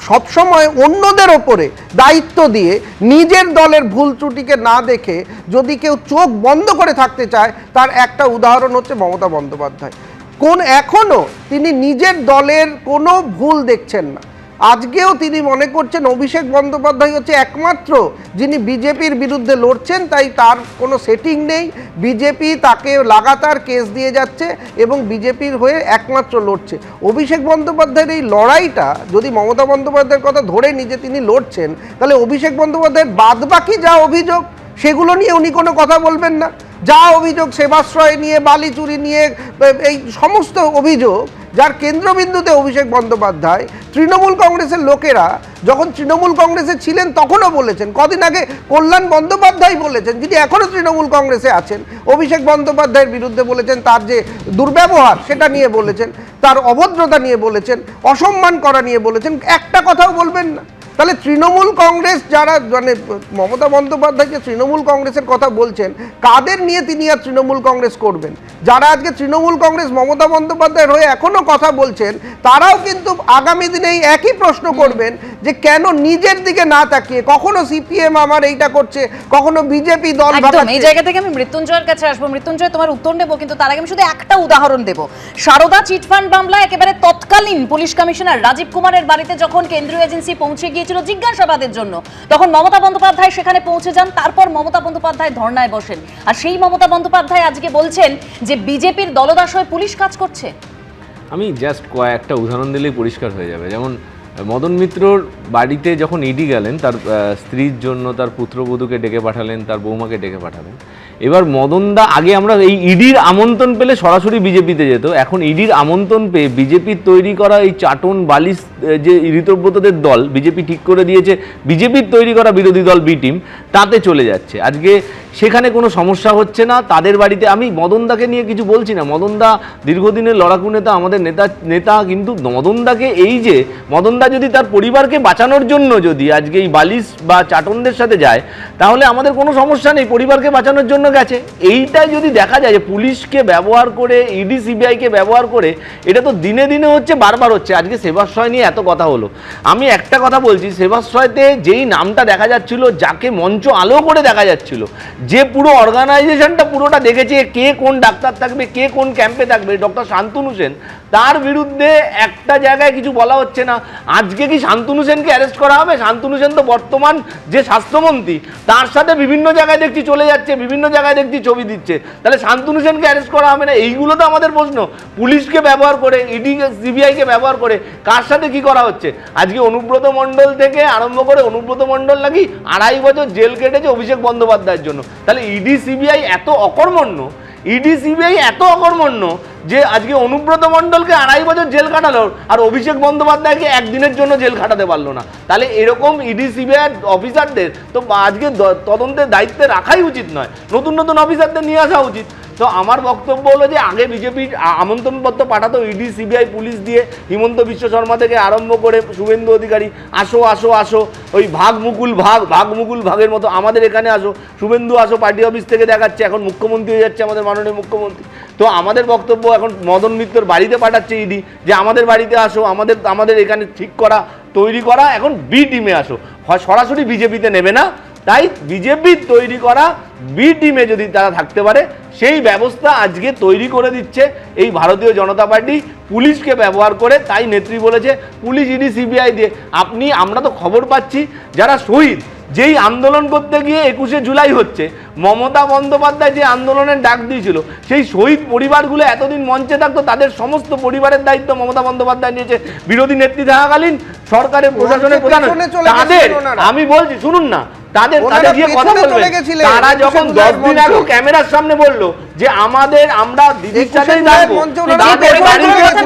সবসময় অন্যদের ওপরে দায়িত্ব দিয়ে নিজের দলের ভুল ত্রুটিকে না দেখে যদি কেউ চোখ বন্ধ করে থাকতে চায়, তার একটা উদাহরণ হচ্ছে মমতা বন্দ্যোপাধ্যায়। এখনও তিনি নিজের দলের কোনো ভুল দেখছেন না। আজকেও তিনি মনে করছেন অভিষেক বন্দ্যোপাধ্যায় হচ্ছে একমাত্র যিনি বিজেপির বিরুদ্ধে লড়ছেন, তাই তার কোনো সেটিং নেই, বিজেপি তাকে লাগাতার কেস দিয়ে যাচ্ছে এবং বিজেপির হয়ে একমাত্র লড়ছে। অভিষেক বন্দ্যোপাধ্যায়ের এই লড়াইটা যদি মমতা বন্দ্যোপাধ্যায়ের কথা ধরে নিজে তিনি লড়ছেন, তাহলে অভিষেক বন্দ্যোপাধ্যায়ের বাদবাকি যা অভিযোগ সেগুলো নিয়ে উনি কোনো কথা বলবেন না। যা অভিযোগ সেবাশ্রয় নিয়ে, বালি চুরি নিয়ে, এই সমস্ত অভিযোগ যার কেন্দ্রবিন্দুতে অভিষেক বন্দ্যোপাধ্যায়, তৃণমূল কংগ্রেসের লোকেরা যখন তৃণমূল কংগ্রেসে ছিলেন তখনও বলেছেন। কদিন আগে কল্যাণ বন্দ্যোপাধ্যায় বলেছেন, যিনি এখনও তৃণমূল কংগ্রেসে আছেন, অভিষেক বন্দ্যোপাধ্যায়ের বিরুদ্ধে বলেছেন, তার যে দুর্ব্যবহার সেটা নিয়ে বলেছেন, তার অভদ্রতা নিয়ে বলেছেন, অসম্মান করা নিয়ে বলেছেন। একটা কথাও বলবেন না। তাহলে তৃণমূল কংগ্রেস যারা মানে মমতা বন্দ্যোপাধ্যায় যে তৃণমূল কংগ্রেসের কথা বলছেন, কাদের নিয়ে তিনি আর তৃণমূল কংগ্রেস করবেন? যারা আজকে তৃণমূল কংগ্রেস মমতা বন্দ্যোপাধ্যায়ের হয়ে এখনো কথা বলছেন, তারাও কিন্তু আগামী দিনে এই একই প্রশ্ন করবেন যে কেন নিজের দিকে না তাকিয়ে, কখনো সিপিএম আমার এইটা করছে, কখনো বিজেপি দল একদম এই জায়গা থেকে আমি মৃত্যুঞ্জয়ের কাছে আসবো। মৃত্যুঞ্জয়, তোমার উত্তর নেবো, কিন্তু তার আগে আমি শুধু একটা উদাহরণ দেব। সারদা চিটফান্ড মামলায় একেবারে তৎকালীন পুলিশ কমিশনার রাজীব কুমারের বাড়িতে যখন কেন্দ্রীয় এজেন্সি পৌঁছে গিয়েছিল জিজ্ঞাসাবাদের জন্য, তখন মমতা বন্দ্যোপাধ্যায় সেখানে পৌঁছে যান। তারপর মমতা বন্দ্যোপাধ্যায় ধর্নায় বসেন, আর সেই মমতা বন্দ্যোপাধ্যায় আজকে বলছেন যে বিজেপির দলদাস হয়ে পুলিশ কাজ করছে। আমি জাস্ট কয়েকটা উদাহরণ দিলেই পরিষ্কার হয়ে যাবে। যেমন মদন মিত্রর বাড়িতে যখন ইডি গেলেন, তার স্ত্রীর জন্য তার পুত্রবধূকে ডেকে পাঠালেন, তার বৌমাকে ডেকে পাঠালেন। এবার মদনদা, আগে আমরা এই ইডির আমন্ত্রণ পেলে সরাসরি বিজেপিতে যেত, এখন ইডির আমন্ত্রণ পেয়ে বিজেপির তৈরি করা এই চাটন বালিশ যে ঋতব্রতদের দল বিজেপি ঠিক করে দিয়েছে, বিজেপির তৈরি করা বিরোধী দল বি টিম, তাতে চলে যাচ্ছে। আজকে সেখানে কোনো সমস্যা হচ্ছে না তাদের বাড়িতে। আমি মদনদাকে নিয়ে কিছু বলছি না, মদনদা দীর্ঘদিনের লড়াকু নেতা, আমাদের নেতা, কিন্তু মদনদাকে এই যে মদনদা যদি তার পরিবারকে বাঁচানোর জন্য যদি আজকে এই বালিশ বা চাটনদের সাথে যায়, তাহলে আমাদের কোনো সমস্যা নেই, পরিবারকে বাঁচানোর জন্য গেছে। এইটাই যদি দেখা যায় যে পুলিশকে ব্যবহার করে, ইডি সিবিআইকে ব্যবহার করে, এটা তো দিনে দিনে হচ্ছে, বারবার হচ্ছে। আজকে সেবাশ্রয় নিয়ে এত কথা হলো, আমি একটা কথা বলছি, সেবাশ্রয়তে যেই নামটা দেখা যাচ্ছিল, যাকে মঞ্চ আলো করে দেখা যাচ্ছিল, যে পুরো অর্গানাইজেশনটা পুরোটা দেখেছে, কে কোন ডাক্তার থাকবে, কে কোন ক্যাম্পে থাকবে, ডক্টর শান্তনু সেন, তার বিরুদ্ধে একটা জায়গায় কিছু বলা হচ্ছে না। আজকে কি শান্তনু সেনকে অ্যারেস্ট করা হবে? শান্তনু সেন তো বর্তমান যে স্বাস্থ্যমন্ত্রী, তার সাথে বিভিন্ন জায়গায় দেখছি চলে যাচ্ছে, বিভিন্ন জায়গায় দেখছি ছবি দিচ্ছে, তাহলে শান্তনু সেনকে অ্যারেস্ট করা হবে না? এইগুলো তো আমাদের প্রশ্ন। পুলিশকে ব্যবহার করে, ইডি সিবিআইকে ব্যবহার করে কার সাথে কি করা হচ্ছে? আজকে অনুব্রত মণ্ডল থেকে আরম্ভ করে, অনুব্রত মণ্ডল নাকি 2.5 বছর জেল কেটেছে অভিষেক বন্দ্যোপাধ্যায়ের জন্য। তাহলে ইডি সিবিআই এত অকর্মণ্য, ইডি সিবিআই এত অকর্মণ্য যে আজকে অনুব্রত মণ্ডলকে 2.5 বছর জেল কাটালো, আর অভিষেক বন্দ্যোপাধ্যায়কে একদিনের জন্য জেল কাটাতে পারলো না। তাহলে এরকম ইডি সিবিআই অফিসারদের তো আজকে তদন্তের দায়িত্বে রাখাই উচিত নয়, নতুন নতুন অফিসারদের নিয়ে আসা উচিত। তো আমার বক্তব্য হলো যে আগে বিজেপি আমন্ত্রণপত্র পাঠাতো ইডি সিবিআই পুলিশ দিয়ে, হিমন্ত বিশ্ব শর্মা থেকে আরম্ভ করে শুভেন্দু অধিকারী, আসো আসো আসো, ওই ভাগ মুকুল ভাগের মতো আমাদের এখানে আসো, শুভেন্দু আসো, পার্টি অফিস থেকে দেখাচ্ছে, এখন মুখ্যমন্ত্রী হয়ে যাচ্ছে আমাদের মাননীয় মুখ্যমন্ত্রী। তো আমাদের বক্তব্য এখন মদন মিত্রর বাড়িতে পাঠাচ্ছে ইডি, যে আমাদের বাড়িতে আসো, আমাদের এখানে ঠিক করা তৈরি করা, এখন বি টিমে আসো, সরাসরি বিজেপিতে নেবে না। তাই বিজেপির তৈরি করা বি টিমে যদি তারা থাকতে পারে, সেই ব্যবস্থা আজকে তৈরি করে দিচ্ছে এই ভারতীয় জনতা পার্টি পুলিশকে ব্যবহার করে। তাই নেত্রী বলেছে পুলিশ ইডি সিবিআই দিয়ে। আমরা তো খবর পাচ্ছি যারা শহীদ, যেই আন্দোলন করতে গিয়ে 21শে জুলাই হচ্ছে, মমতা বন্দ্যোপাধ্যায় যে আন্দোলনের ডাক দিয়েছিল, সেই শহীদ পরিবারগুলো এতদিন মঞ্চে থাকতো, তাদের সমস্ত পরিবারের দায়িত্ব মমতা বন্দ্যোপাধ্যায় নিয়েছে বিরোধী নেত্রী থাকাকালীন, সরকারের প্রশাসনের প্রধান। তাদের আমি বলছি, শুনুন না, তাদের গিয়ে কথা বলবেন। তারা যখন 10 দিন আগে ক্যামেরার সামনে বললো যে আমরা দিদির সাথেই থাকবো,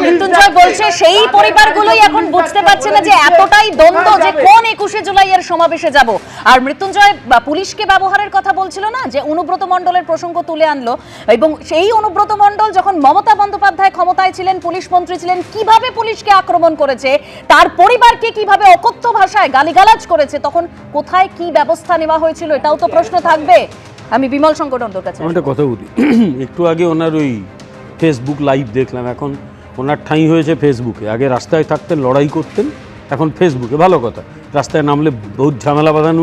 মৃত্যুঞ্জয় বলছে সেই পরিবারগুলোই এখন বুঝতে পারছে না যে এতটাই দ্বন্দ্ব যে কোন 21শে জুলাই এর সমাবেশে যাব। আর মৃত্যুঞ্জয় পুলিশকে ব্যবহারের কথা বলছিল না, যে অনুব্রত মণ্ডলের প্রসঙ্গ তুলে আনলো, এবং সেই অনুব্রত মণ্ডল যখন মমতা বন্দ্যোপাধ্যায় ক্ষমতায় ছিলেন, পুলিশ মন্ত্রী ছিলেন, কিভাবে পুলিশকে আক্রমণ করেছে, তার পরিবারকে কিভাবে অকথ্য ভাষায় গালিগালাজ করেছে, তখন কোথায় কি ব্যবস্থা নেওয়া হয়েছিল, এটাও তো প্রশ্ন থাকবে। আমি বিমল শঙ্কর নন্দর কাছে একটা কথা বলি, একটু আগে ওনার ওই ফেসবুক লাইভ দেখলাম, এখন ওনার ঠাঁই হয়েছে ফেসবুকে। আগে রাস্তায় থাকতেন, লড়াই করতেন, এখন ফেসবুকে। ভালো কথা, রাস্তায় নামলে বহুত ঝামেলা বাঁধান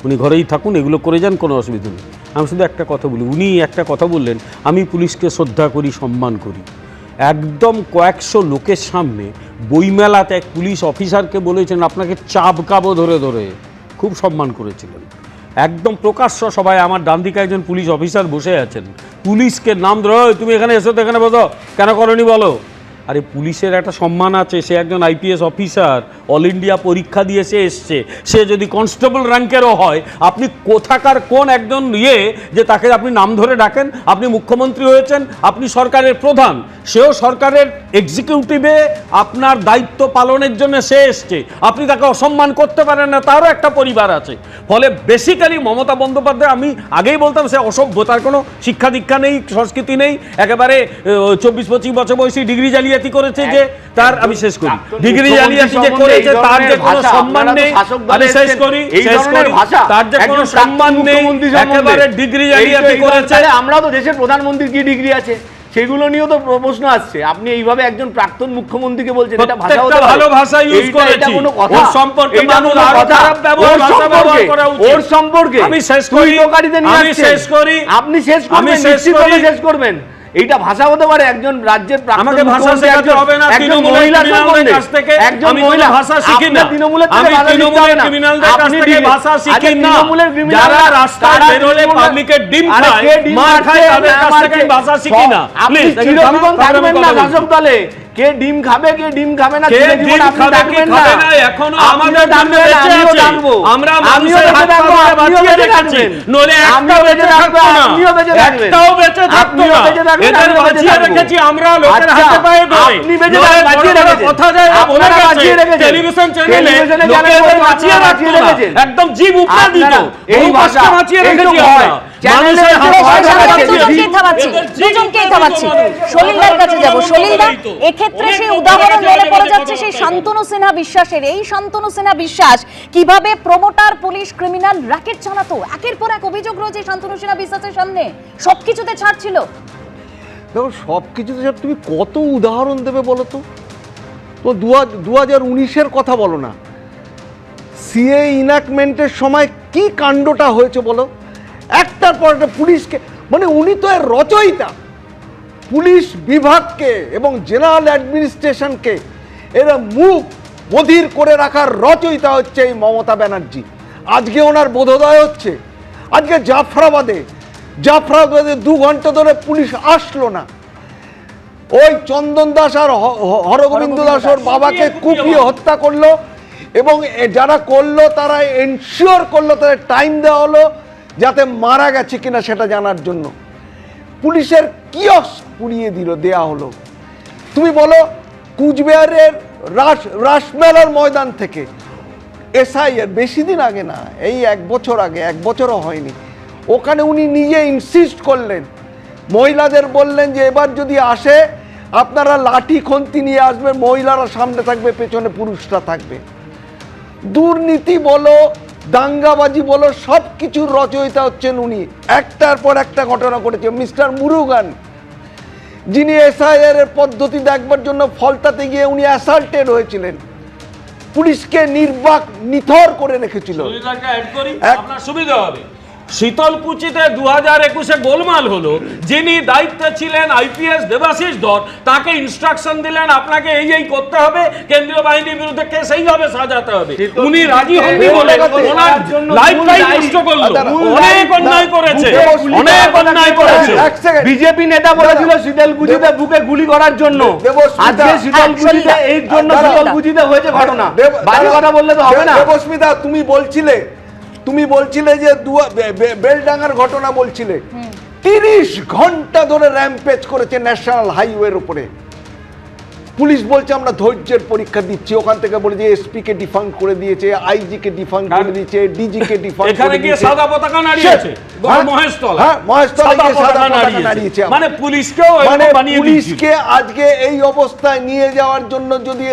উনি ঘরেই থাকুন, এগুলো করে যান, কোনো অসুবিধা নেই। আমি শুধু একটা কথা বলি, উনি একটা কথা বললেন, আমি পুলিশকে শ্রদ্ধা করি, সম্মান করি। একদম কয়েকশো লোকের সামনে বইমেলাতে এক পুলিশ অফিসারকে বলেছেন আপনাকে চাবকাবো ধরে ধরে, খুব সম্মান করেছিলেন, একদম প্রকাশ্য সবাই। আমার ডান দিকে একজন পুলিশ অফিসার বসে আছেন, পুলিশকে নাম ধরে, তুমি এখানে এসো তো, এখানে বসো, কেন করনি বলো। আরে পুলিশের একটা সম্মান আছে, সে একজন আইপিএস অফিসার, অল ইন্ডিয়া পরীক্ষা দিয়ে সে এসছে, সে যদি কনস্টেবল র্যাঙ্কেরও হয়, আপনি কোথাকার কোন একজন যে তাকে আপনি নাম ধরে ডাকেন? আপনি মুখ্যমন্ত্রী হয়েছেন, আপনি সরকারের প্রধান, সেও সরকারের এক্সিকিউটিভে আপনার দায়িত্ব পালনের জন্য সে এসছে, আপনি তাকে অসম্মান করতে পারেন না, তারও একটা পরিবার আছে। ফলে বেসিক্যালি মমতা বন্দ্যোপাধ্যায়, আমি আগেই বলতাম, সে অসভ্য, তার কোনো শিক্ষা দীক্ষা নেই, সংস্কৃতি নেই, একেবারে 24-25 বছর বয়সী ডিগ্রি জালিয়াতি করেছে, যে তার আমি শেষ করি, ডিগ্রি জালিয়াতি যে করেছে তার যে কোনো সম্মান নেই, আমি শেষ করি, তার যে কোনো সম্মান নেই, একেবারে ডিগ্রি জালিয়াতি করেছে। আমরাও তো দেশের প্রধানমন্ত্রীর কি ডিগ্রি আছে সেগুলো নিয়েও তো প্রশ্ন আসছে। আপনি এইভাবে একজন প্রাক্তন মুখ্যমন্ত্রীকে বলছেন এটা ভাষা হতে পারে? ভালো ভাষা ইউজ করেছি, ওর সম্পর্কে মানুষ আরো খারাপ ব্যবহার ভাষা ব্যবহার করা উচিত। ওর সম্পর্কে আমি শেষ করি, আমি শেষ করি, আপনি শেষ করবেন, নিশ্চিতভাবে শেষ করবেন। এইটা ভাষা হতে পারে একজন রাজ্যের প্রাক্তন আমাকে ভাষা শেখাতে হবে না, তৃণমূলের ক্রিমিনালদের কাছ থেকে আমি কোনো ভাষা শিখি না, আমি তৃণমূলের ক্রিমিনালদের কাছ থেকে ভাষা শিখি না। যারা রাস্তায় বেরোলে পাবলিকের ডিম খায়, মার খায়, তাদের কাছ থেকে ভাষা শিখি না। আপনি চিরজীবন থাকবেন না শাসক দলে, কে ডিম খাবে কে ডিম খাবে না চিরজীবন আপনি থাকবেন না। এখনো আমাদের দামে বেঁচে আছে, আমরা মানুষের হাত পা বাঁচিয়ে রেখেছি, নলে একটাও বেঁচে থাকতো না, একটাও বেঁচে থাকতো না, এদের বাঁচিয়ে রেখেছি আমরা লোকের হাতে পায়ে ধরে। আপনি বেঁচে বাঁচিয়ে রেখেছেন, কথা যায় বলে গেছে টেলিভিশন চ্যানেলে লোকেদের বাঁচিয়ে রাখতো না, একদম জীব উপড়ে দিত, এই ভাষা বাঁচিয়ে রেখেছি আমরা। মানুষের হাত পা দুজনকেই থামাচ্ছি, সলিলদার কাছে যাব। সলিলদা, এক্ষেত্রে সেই উদাহরণ মনে পড়ে যাচ্ছে সেই শান্তনু সিনহা বিশ্বাসের। এই শান্তনু সিনহা বিশ্বাস কিভাবে প্রমোটার পুলিশ ক্রিমিনাল র্যাকেট চালাতো, একের পর এক অভিযোগ রয়েছে শান্তনু সিনহা বিশ্বাসের সামনে, সবকিছুতে ছাড় ছিল। দেখো সব কিছুতে তুমি কত উদাহরণ দেবে বলো তো? তো 2019-এর কথা বলো না, সিএ ইনাকমেন্টের সময় কি কাণ্ডটা হয়েছে বলো? একটার পর একটা পুলিশকে, মানে উনি তো এর রচয়িতা, পুলিশ বিভাগকে এবং জেনারেল অ্যাডমিনিস্ট্রেশনকে এরা মুখ বধির করে রাখার রচয়িতা হচ্ছে এই মমতা ব্যানার্জি। আজকে ওনার বোধোদয় হচ্ছে, আজকে জাফরাবাদে 2 ঘন্টা ধরে পুলিশ আসলো না, ওই চন্দন দাস আর হরগোবিন্দ দাস ওর বাবাকে কুপিয়ে হত্যা করলো, এবং যারা করলো তারা এনশিওর করলো, তাদের টাইম দেওয়া হলো যাতে মারা গেছে কিনা সেটা জানার জন্য। পুলিশের কিয়স্ক পুড়িয়ে দেয়া হলো। তুমি বলো কুচবিহারের রাসমেলার ময়দান থেকে এসআইআর বেশি দিন আগে না, এই 1 বছর আগে, 1 বছরও হয়নি, ওখানে উনি নিজে ইনসিস্ট করলেন, মহিলাদের বললেন যে এবার যদি আসে আপনারা লাঠি খন্তি নিয়ে আসবেন, মহিলারা সামনে থাকবে, পেছনে পুরুষরা থাকবে। দুর্নীতি বলো, দাঙ্গাবাজি বলো, সব কিছুর রচয়িতা হচ্ছেন উনি। একটার পর একটা ঘটনা ঘটেছে। মিস্টার মুরুগান, যিনি এসআইআর এর পদ্ধতি দেখবার জন্য ফলতাতে গিয়ে উনি অ্যাসাল্টেড হয়েছিলেন, পুলিশকে নিথর করে রেখেছিল। আপনার সুবিধা হবে, শীতলকুচিতে 2021-এ গোলমাল হলো, যিনি দায়িত্বে ছিলেন আইপিএস দেবাশিস ধর, তাকে ইনস্ট্রাকশন দিলেন আপনাকে এই করতে হবে, কেন্দ্রীয় বাহিনীর বিরুদ্ধে কেস এইভাবে সাজাতে হবে, উনি রাজি হননি বলে ওনার লাইফটাই নষ্ট করলো। অনেক অন্যায় করেছে, অনেক অন্যায় করেছে। বিজেপি নেতা বলেছিল শীতলকুচিতে বুকে গুলি করার জন্য, আজকে শীতলকুচিতে এই জন্য শীতলকুচিতে হয়েছে ঘটনা। বাজে কথা বললে তো হবে না। দেবস্মিতা, তুমি বলছিলে যে বেলডাঙ্গার ঘটনা বলছিলে, 30 ঘন্টা ধরে র্যাম্পেজ করেছে ন্যাশনাল হাইওয়ের উপরে। পুলিশ বলছে আমরা ধৈর্যের পরীক্ষা দিচ্ছি, ওখান থেকে বলেছে এসপি কে ডিফাঙ্ক করে দিয়েছে, আইজি কে ডিফাঙ্ক করে দিয়েছে, ডিজি কে ডিফাঙ্ক করে দিয়েছে। সাদা পতাকা নাড়িয়েছে মহেশতলা, হ্যাঁ মহেশতলা গিয়ে সাদা পতাকা নাড়িয়েছে। মানে পুলিশকেও পুলিশকে আজকে এই অবস্থায় নিয়ে যাওয়ার জন্য যদি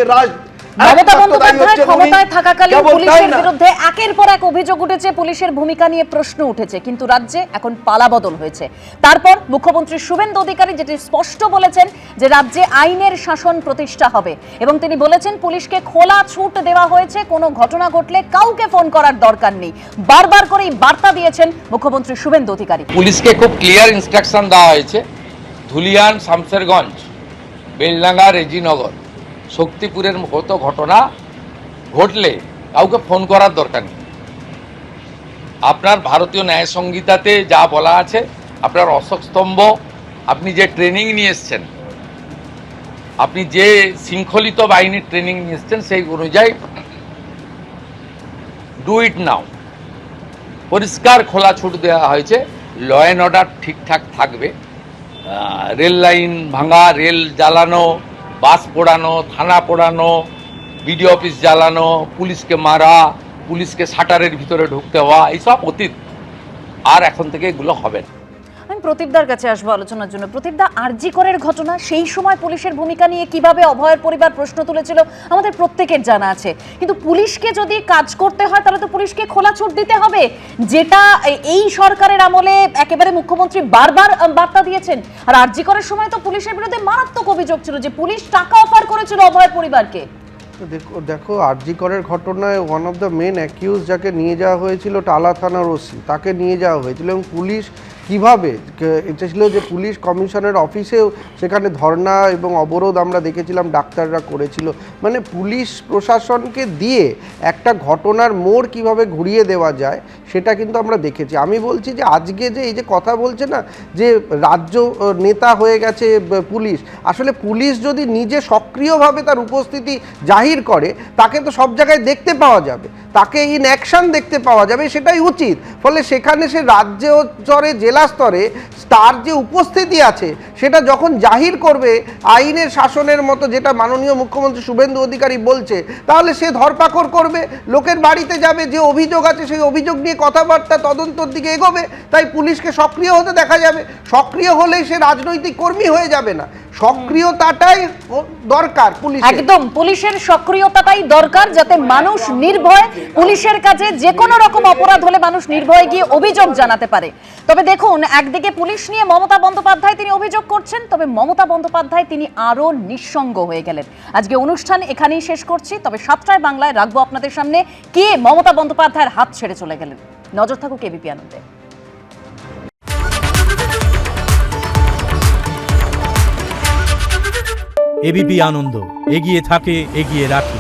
মমতা বন্দ্যোপাধ্যায় ক্ষমতায় থাকাকালীন পুলিশের বিরুদ্ধে একের পর এক অভিযোগ উঠেছে, পুলিশের ভূমিকা নিয়ে প্রশ্ন উঠেছে, কিন্তু রাজ্যে এখন পালাবদল হয়েছে। তারপর মুখ্যমন্ত্রী শুভেন্দু অধিকারী যেটি স্পষ্ট বলেছেন যে রাজ্যে আইনের শাসন প্রতিষ্ঠা হবে, এবং তিনি বলেছেন পুলিশকে খোলা ছুট দেওয়া হয়েছে, কোনো ঘটনা ঘটলে কাউকে ফোন করার দরকার নেই। বারবার করে এই বার্তা দিয়েছেন মুখ্যমন্ত্রী শুভেন্দু অধিকারী। পুলিশকে খুব ক্লিয়ার ইনস্ট্রাকশন দেওয়া হয়েছে, ধুলিয়ান, শামসেরগঞ্জ, বেলডাঙ্গা, রেজিনগর, শক্তিপুরের মতো ঘটনা ঘটলে কাউকে ফোন করার দরকার নেই। আপনার ভারতীয় ন্যায় সংহিতাতে যা বলা আছে, আপনার অশোক স্তম্ভ, আপনি যে ট্রেনিং নিয়ে এসছেন, আপনি যে শৃঙ্খলিত বাহিনীর ট্রেনিং নিয়ে এসছেন, সেই অনুযায়ী ডু ইট নাও। পরিষ্কার খোলা ছুট দেওয়া হয়েছে, ল অ্যান্ড অর্ডার ঠিকঠাক থাকবে। রেল লাইন ভাঙা, রেল জ্বালানো, বাস পোড়ানো, থানা পোড়ানো, বিডিও অফিস জ্বালানো, পুলিশকে মারা, পুলিশকে শাটারের ভিতরে ঢুকতে হওয়া, এইসব অতীত। আর এখন থেকে এগুলো হবে না। আমি প্রদীপদার কাছে আসবো আলোচনার জন্য। প্রদীপদা, আরজি করের ঘটনা, সেই সময় পুলিশের ভূমিকা নিয়ে কিভাবে অভয়ের পরিবার প্রশ্ন তুলেছিল আমাদের প্রত্যেকের জানা আছে, কিন্তু পুলিশকে যদি কাজ করতে হয় তাহলে তো পুলিশকে খোলা ছুট দিতে হবে, যেটা এই সরকারের আমলে একেবারে মুখ্যমন্ত্রী বারবার বার্তা দিয়েছেন। আর আরজি করের সময় তো পুলিশের বিরুদ্ধে মারাত্মক অভিযোগ ছিল যে পুলিশ টাকা অফার করেছিল অভয়ের পরিবারকে। দেখো আরজি করের ঘটনায় one of the main accused যাকে নিয়ে যাওয়া হয়েছিল টালা থানার ওসি, তাকে নিয়ে যাওয়া হয়েছিল এবং পুলিশ কিভাবে এটা ছিল যে পুলিশ কমিশনের অফিসেও সেখানে ধর্ণা এবং অবরোধ আমরা দেখেছিলাম ডাক্তাররা করেছিল। মানে পুলিশ প্রশাসনকে দিয়ে একটা ঘটনার মোড় কিভাবে ঘুরিয়ে দেওয়া যায় সেটা কিন্তু আমরা দেখেছি। আমি বলছি যে আজকে যে এই যে কথা বলছে না যে রাজ্য নেতা হয়ে গেছে পুলিশ, আসলে পুলিশ যদি নিজে সক্রিয়ভাবে তার উপস্থিতি জাহির করে তাকে তো সব জায়গায় দেখতে পাওয়া যাবে, তাকে ইন অ্যাকশন দেখতে পাওয়া যাবে, সেটাই উচিত। ফলে সেখানে সে রাজ্য স্তরে জেলা স্তরে তার যে উপস্থিতি আছে সেটা যখন জাহির করবে আইনের শাসনের মতো, যেটা মাননীয় মুখ্যমন্ত্রী শুভেন্দু অধিকারী বলছে, তাহলে সে ধরপাকড় করবে, লোকের বাড়িতে যাবে, যে অভিযোগ আছে সেই অভিযোগ নিয়ে কথাবার্তা তদন্তর দিকে এগোবে। তাই পুলিশকে সক্রিয় হতে দেখা যাবে। সক্রিয় হলেই সে রাজনৈতিক কর্মী হয়ে যাবে না, সক্রিয়তাটাই দরকার পুলিশ। একদম পুলিশের সক্রিয়তাটাই দরকার, যাতে মানুষ নির্ভয় পুলিশের কাছে যে কোনো রকম অপরাধ হলে মানুষ নির্ভয়ে গিয়ে অভিযোগ জানাতে পারে। তবে দেখুন, একদিকে পুলিশ নিয়ে মমতা বন্দ্যোপাধ্যায় তিনি অভিযোগ করছেন, তবে মমতা বন্দ্যোপাধ্যায় তিনি আরো নিঃসঙ্গ হয়ে গেলেন। আজকে অনুষ্ঠান এখানেই শেষ করছি, তবে 7টায় বাংলায় রাখবো আপনাদের সামনে কে মমতা বন্দ্যোপাধ্যায়ের হাত ছেড়ে চলে গেলেন। নজর থাকুক এবিপি আনন্দে। এবিপি আনন্দ, এগিয়ে থাকে, এগিয়ে রাখে।